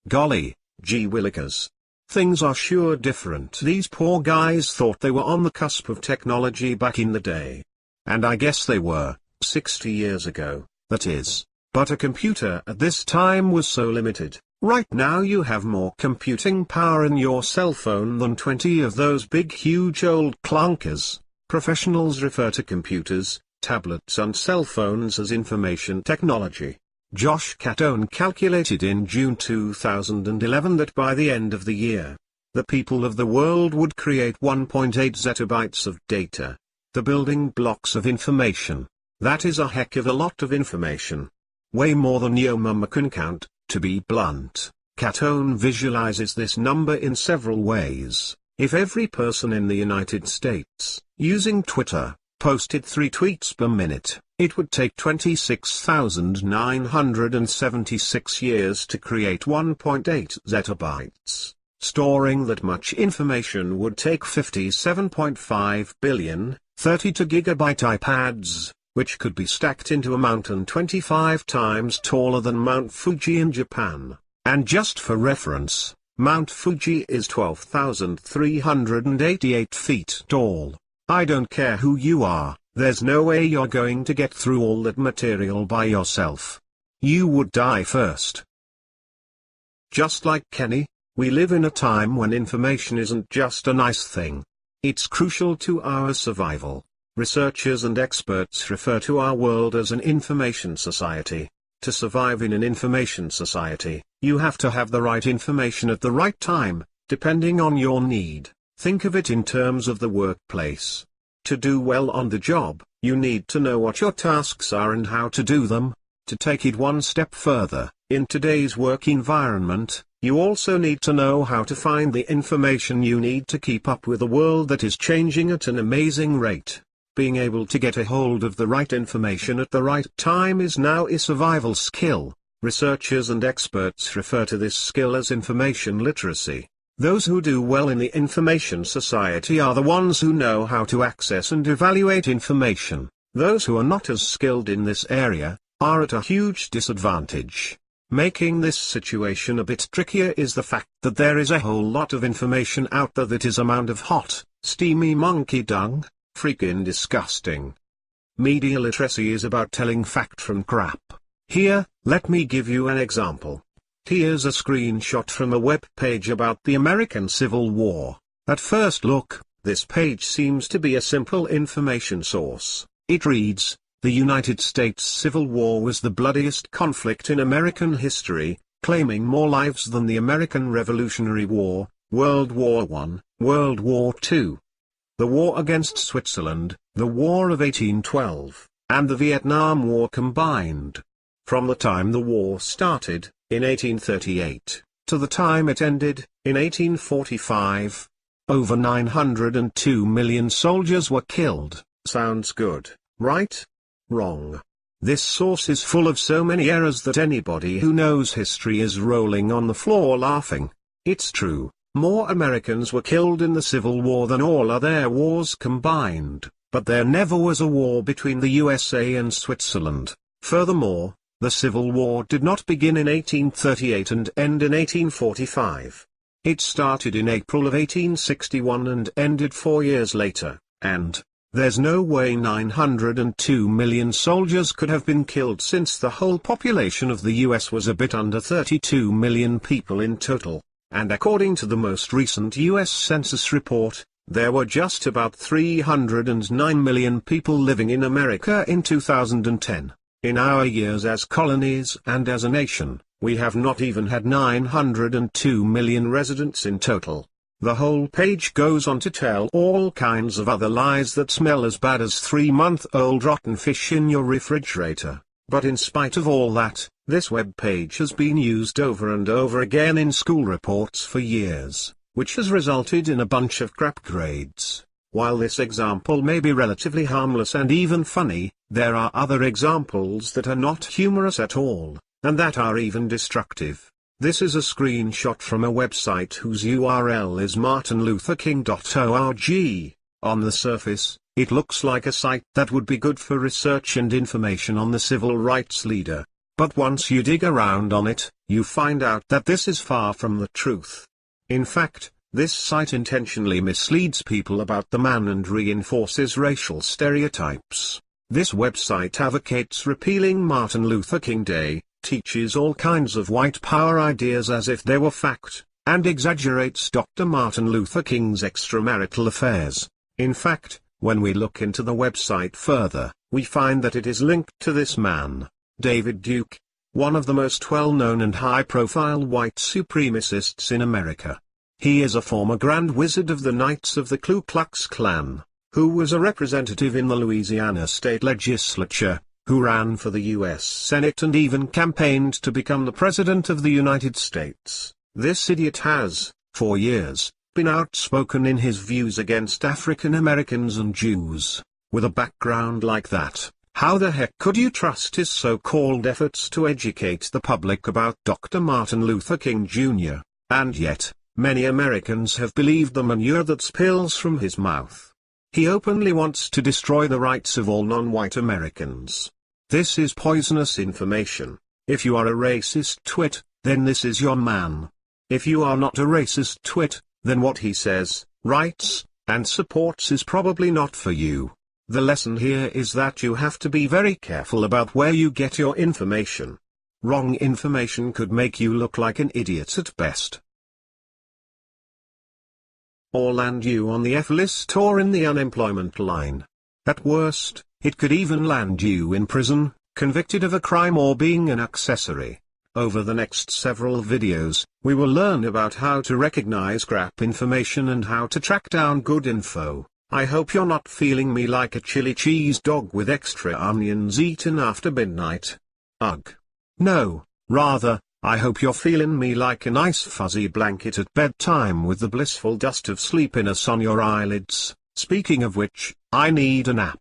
Golly, gee willikers. Things are sure different. These poor guys thought they were on the cusp of technology back in the day. And I guess they were, 60 years ago, that is. But a computer at this time was so limited. Right now you have more computing power in your cell phone than 20 of those big huge old clunkers. Professionals refer to computers, tablets and cell phones as information technology. Josh Catone calculated in June 2011 that by the end of the year, the people of the world would create 1.8 zettabytes of data. The building blocks of information. That is a heck of a lot of information. Way more than your mama can count, to be blunt. Catone visualizes this number in several ways. If every person in the United States, using Twitter, posted 3 tweets per minute, it would take 26,976 years to create 1.8 zettabytes. Storing that much information would take 57.5 billion, 32 gigabyte iPads, which could be stacked into a mountain 25 times taller than Mount Fuji in Japan. And just for reference, Mount Fuji is 12,388 feet tall. I don't care who you are, there's no way you're going to get through all that material by yourself. You would die first. Just like Kenny, we live in a time when information isn't just a nice thing. It's crucial to our survival. Researchers and experts refer to our world as an information society. To survive in an information society, you have to have the right information at the right time, depending on your need. Think of it in terms of the workplace. To do well on the job, you need to know what your tasks are and how to do them. To take it one step further, in today's work environment, you also need to know how to find the information you need to keep up with a world that is changing at an amazing rate. Being able to get a hold of the right information at the right time is now a survival skill. Researchers and experts refer to this skill as information literacy. Those who do well in the information society are the ones who know how to access and evaluate information. Those who are not as skilled in this area are at a huge disadvantage. Making this situation a bit trickier is the fact that there is a whole lot of information out there that is a mound of hot, steamy monkey dung. Freaking disgusting. Media literacy is about telling fact from crap. Here, let me give you an example. Here's a screenshot from a web page about the American Civil War. At first look, this page seems to be a simple information source. It reads, "The United States Civil War was the bloodiest conflict in American history, claiming more lives than the American Revolutionary War, World War I, World War II. The war against Switzerland, the War of 1812, and the Vietnam War combined. From the time the war started, in 1838, to the time it ended, in 1845, over 902 million soldiers were killed." Sounds good, right? Wrong. This source is full of so many errors that anybody who knows history is rolling on the floor laughing. It's true. More Americans were killed in the Civil War than all other wars combined, but there never was a war between the USA and Switzerland. Furthermore, the Civil War did not begin in 1838 and end in 1845. It started in April of 1861 and ended 4 years later, and there's no way 902 million soldiers could have been killed since the whole population of the US was a bit under 32 million people in total. And according to the most recent US Census report, there were just about 309 million people living in America in 2010. In our years as colonies and as a nation, we have not even had 902 million residents in total. The whole page goes on to tell all kinds of other lies that smell as bad as 3-month-old rotten fish in your refrigerator. But in spite of all that, this web page has been used over and over again in school reports for years, which has resulted in a bunch of crap grades. While this example may be relatively harmless and even funny, there are other examples that are not humorous at all, and that are even destructive. This is a screenshot from a website whose URL is martinlutherking.org. On the surface, it looks like a site that would be good for research and information on the civil rights leader. But once you dig around on it, you find out that this is far from the truth. In fact, this site intentionally misleads people about the man and reinforces racial stereotypes. This website advocates repealing Martin Luther King Day, teaches all kinds of white power ideas as if they were fact, and exaggerates Dr. Martin Luther King's extramarital affairs. In fact, when we look into the website further, we find that it is linked to this man, David Duke, one of the most well-known and high-profile white supremacists in America. He is a former Grand Wizard of the Knights of the Ku Klux Klan, who was a representative in the Louisiana state legislature, who ran for the U.S. Senate and even campaigned to become the President of the United States. This idiot has, for years, been outspoken in his views against African Americans and Jews. With a background like that, how the heck could you trust his so-called efforts to educate the public about Dr. Martin Luther King Jr.? And yet, many Americans have believed the manure that spills from his mouth. He openly wants to destroy the rights of all non-white Americans. This is poisonous information. If you are a racist twit, then this is your man. If you are not a racist twit, then what he says, writes, and supports is probably not for you. The lesson here is that you have to be very careful about where you get your information. Wrong information could make you look like an idiot at best, or land you on the F-list or in the unemployment line. At worst, it could even land you in prison, convicted of a crime or being an accessory. Over the next several videos, we will learn about how to recognize crap information and how to track down good info. I hope you're not feeling me like a chili cheese dog with extra onions eaten after midnight. Ugh. No, rather, I hope you're feeling me like a nice fuzzy blanket at bedtime with the blissful dust of sleepiness on your eyelids. Speaking of which, I need a nap.